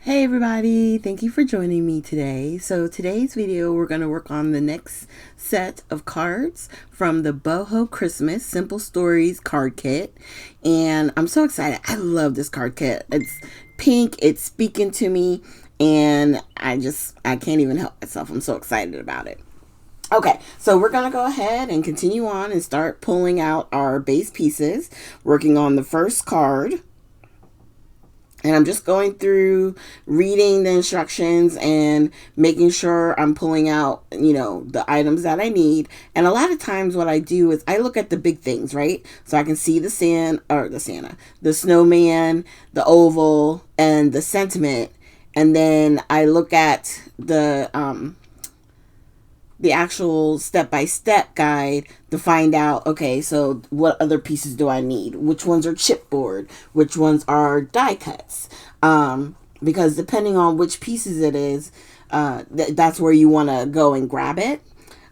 Hey everybody, thank you for joining me today. So today's video we're going to work on the next set of cards from the Boho Christmas Simple Stories card kit. And I'm so excited. I love this card kit. It's pink, it's speaking to me, and I can't even help myself. I'm so excited about it. Okay, so we're going to go ahead and continue on and start pulling out our base pieces, working on the first card. And I'm just going through reading the instructions and making sure I'm pulling out, the items that I need. And a lot of times what I do is I look at the big things, right? So I can see the snowman, the oval, and the sentiment. And then I look at the actual step-by-step guide to find out, okay, so what other pieces do I need? Which ones are chipboard? Which ones are die cuts? Because depending on which pieces it is, that's where you want to go and grab it.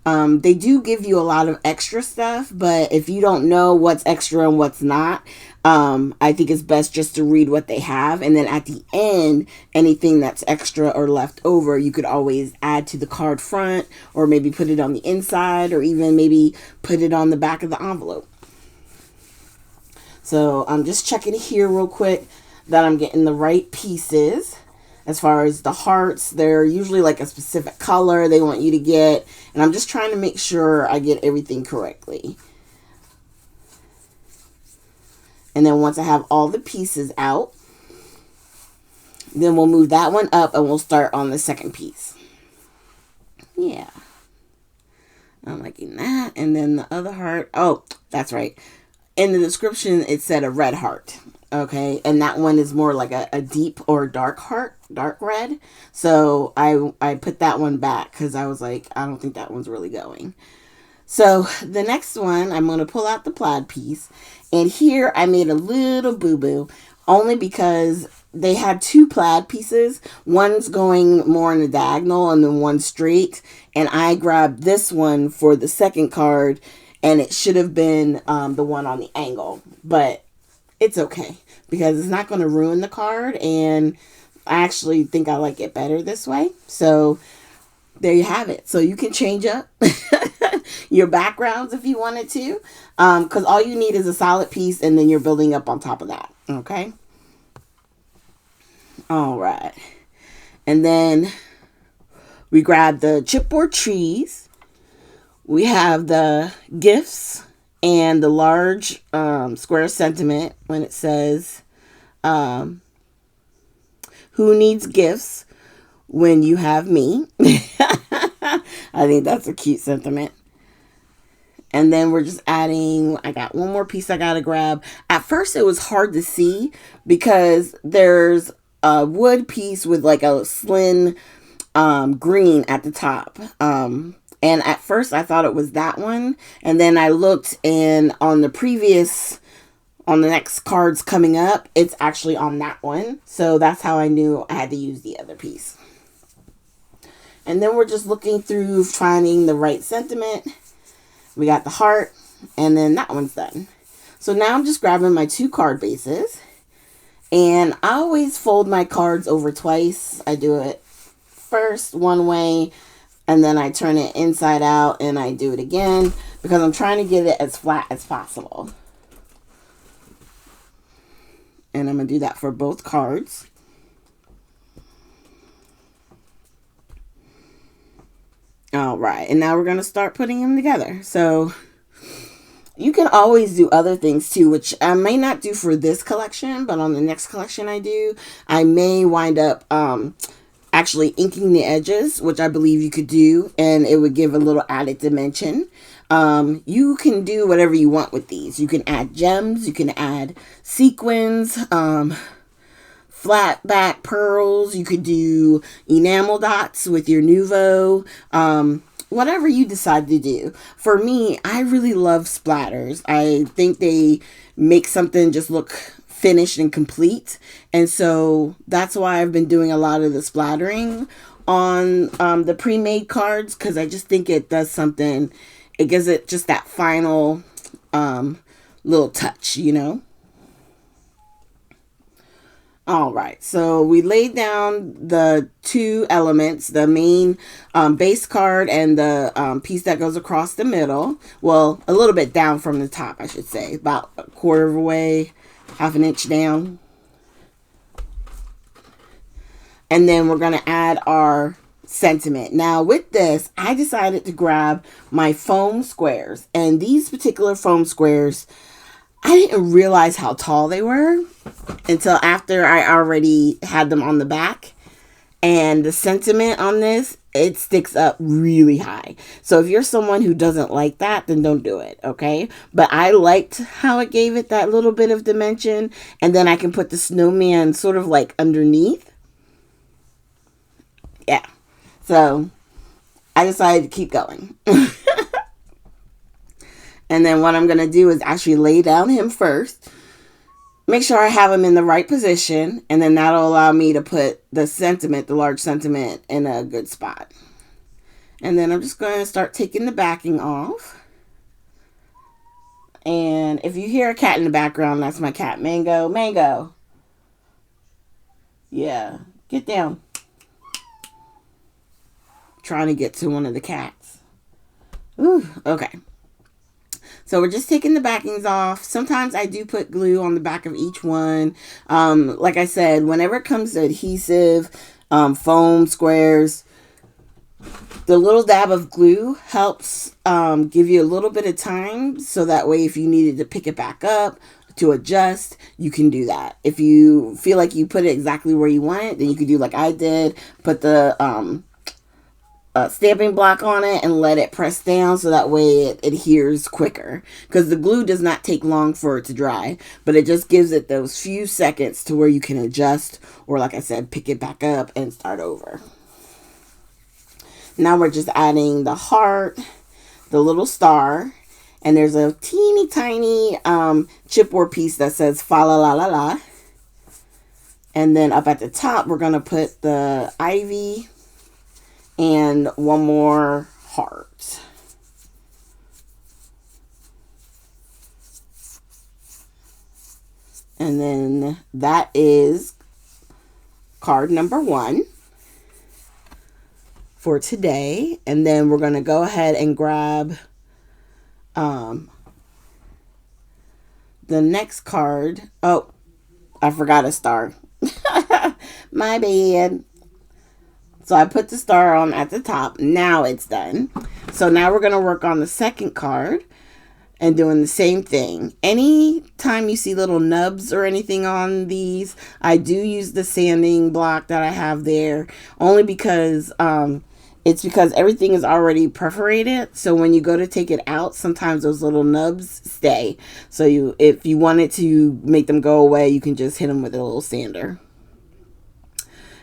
They do give you a lot of extra stuff, but if you don't know what's extra and what's not, I think it's best just to read what they have. And then at the end, anything that's extra or left over, you could always add to the card front, or maybe put it on the inside, or even maybe put it on the back of the envelope. So I'm just checking here real quick that I'm getting the right pieces. As far as the hearts, they're usually like a specific color they want you to get. And I'm just trying to make sure I get everything correctly. And then once I have all the pieces out, then we'll move that one up and we'll start on the second piece. Yeah. I'm liking that. And then the other heart. Oh, that's right. In the description, it said a red heart. Okay, and that one is more like a deep or dark heart, dark red. So I put that one back because I was like, I don't think that one's really going. So the next one, I'm going to pull out the plaid piece. And here I made a little boo-boo, only because they had two plaid pieces. One's going more in a diagonal and then one straight. And I grabbed this one for the second card, and it should have been the one on the angle. But it's okay because it's not going to ruin the card, and I actually think I like it better this way. So there you have it. So you can change up your backgrounds if you wanted to, because all you need is a solid piece, and then you're building up on top of that. Okay. All right. And then we grab the chipboard trees. We have the gifts and the large square sentiment when it says, who needs gifts when you have me? I think that's a cute sentiment. And then we're just adding, I got one more piece I got to grab. At first it was hard to see because there's a wood piece with like a slim green at the top. And at first I thought it was that one. And then I looked, and on the next cards coming up, it's actually on that one. So that's how I knew I had to use the other piece. And then we're just looking through, finding the right sentiment. We got the heart, and then that one's done. So now I'm just grabbing my two card bases. And I always fold my cards over twice. I do it first one way, and then I turn it inside out, and I do it again because I'm trying to get it as flat as possible. And I'm going to do that for both cards. All right, and now we're going to start putting them together. So you can always do other things too, which I may not do for this collection, but on the next collection I may wind up actually inking the edges, which I believe you could do, and it would give a little added dimension. You can do whatever you want with these. You can add gems, you can add sequins, flat back pearls, you could do enamel dots with your Nuvo, whatever you decide to do. For me, I really love splatters. I think they make something just look finished and complete. And so that's why I've been doing a lot of the splattering on the pre-made cards, because I just think it does something. It gives it just that final little touch, All right, so we laid down the two elements, the main base card and the piece that goes across the middle. Well, a little bit down from the top, I should say, about a quarter of a way, half an inch down. And then we're going to add our sentiment. Now with this, I decided to grab my foam squares. And these particular foam squares, I didn't realize how tall they were until after I already had them on the back. And the sentiment on this, it sticks up really high. So if you're someone who doesn't like that, then don't do it, okay? But I liked how it gave it that little bit of dimension. And then I can put the snowman sort of like underneath. Yeah. So I decided to keep going. And then what I'm going to do is actually lay down him first. Make sure I have him in the right position. And then that'll allow me to put the sentiment, the large sentiment, in a good spot. And then I'm just going to start taking the backing off. And if you hear a cat in the background, that's my cat, Mango. Mango. Yeah. Get down. Trying to get to one of the cats. Ooh, okay. So we're just taking the backings off. Sometimes I do put glue on the back of each one. Like I said, whenever it comes to adhesive, foam squares, the little dab of glue helps give you a little bit of time. So that way, if you needed to pick it back up, to adjust, you can do that. If you feel like you put it exactly where you want it, then you could do like I did, put the stamping block on it and let it press down so that way it adheres quicker, because the glue does not take long for it to dry, but it just gives it those few seconds to where you can adjust, or like I said, pick it back up and start over. Now we're just adding the heart, the little star, and there's a teeny tiny chipboard piece that says fa la la la la. And then up at the top we're going to put the ivy and one more heart. And then that is card number 1 for today. And then we're going to go ahead and grab the next card. Oh, I forgot a star. My bad. So I put the star on at the top. Now it's done. So now we're going to work on the second card and doing the same thing. Anytime you see little nubs or anything on these, I do use the sanding block that I have there, only because it's because everything is already perforated. So when you go to take it out, sometimes those little nubs stay. So if you wanted to make them go away, you can just hit them with a little sander.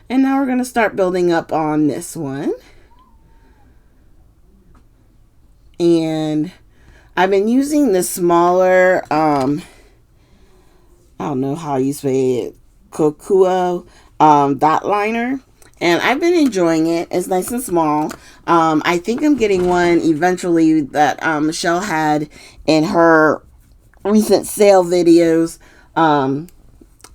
And now we're going to start building up on this one. And I've been using the smaller, I don't know how you say it, Kokua dot liner. And I've been enjoying it. It's nice and small. I think I'm getting one eventually that Michelle had in her recent sale videos.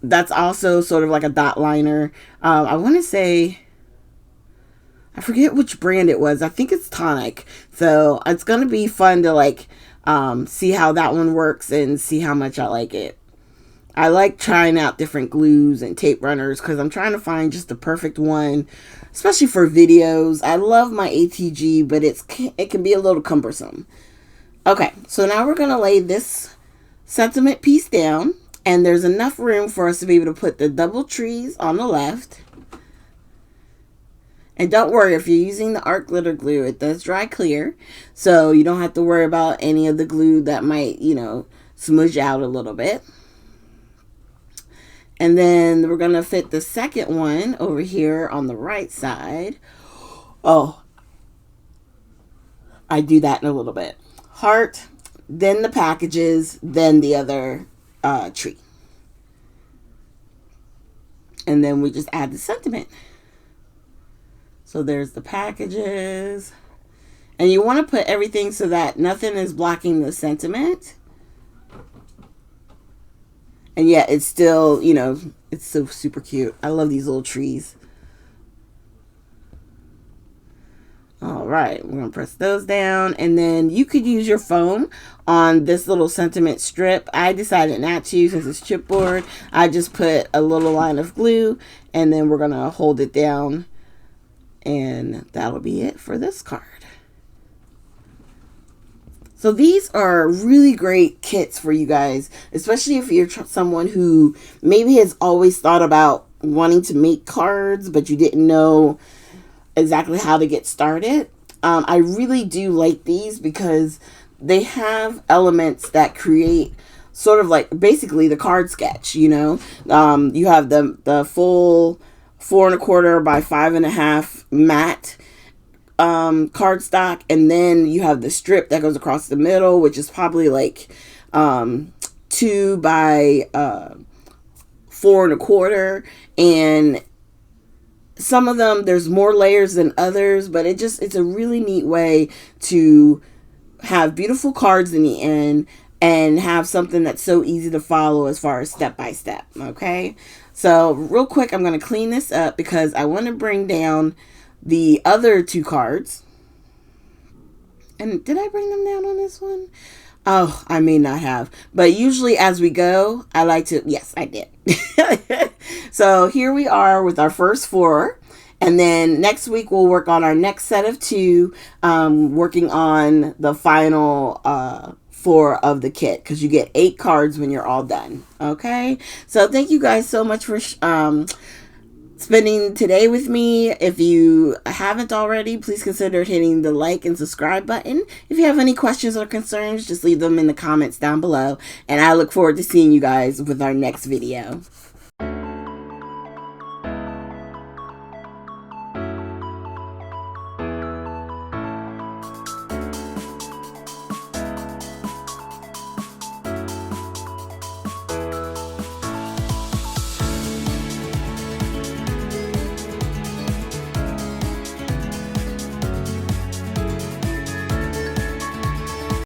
That's also sort of like a dot liner. I want to say, I forget which brand it was. I think it's Tonic. So it's going to be fun to like see how that one works and see how much I like it. I like trying out different glues and tape runners because I'm trying to find just the perfect one, especially for videos. I love my ATG, but it can be a little cumbersome. Okay, so now we're going to lay this sentiment piece down. And there's enough room for us to be able to put the double trees on the left. And don't worry, if you're using the art glitter glue, it does dry clear. So you don't have to worry about any of the glue that might, smudge out a little bit. And then we're going to fit the second one over here on the right side. Oh, I do that in a little bit. Heart, then the packages, then the other tree. And then we just add the sentiment. So there's the packages. And you want to put everything so that nothing is blocking the sentiment. And yet it's still, you know, it's so super cute. I love these little trees. All right, we're gonna press those down, and then you could use your foam on this little sentiment strip. I decided not to since it's chipboard. I just put a little line of glue, and then we're gonna hold it down, and that'll be it for this card. So these are really great kits for you guys, especially if you're someone who maybe has always thought about wanting to make cards, but you didn't know exactly how to get started. I really do like these because they have elements that create sort of like basically the card sketch, you know. You have the full 4¼ by 5½ matte cardstock, and then you have the strip that goes across the middle, which is probably like 2 by 4¼ and some of them there's more layers than others, but it's a really neat way to have beautiful cards in the end and have something that's so easy to follow as far as step by step. Okay, so real quick, I'm going to clean this up because I want to bring down the other 2 cards. And did I bring them down on this one? Oh, I may not have. But usually as we go, I like to... Yes, I did. So here we are with our first 4. And then next week we'll work on our next set of 2. Working on the final 4 of the kit. Because you get 8 cards when you're all done. Okay? So thank you guys so much for... spending today with me. If you haven't already, please consider hitting the like and subscribe button. If you have any questions or concerns, just leave them in the comments down below. And I look forward to seeing you guys with our next video.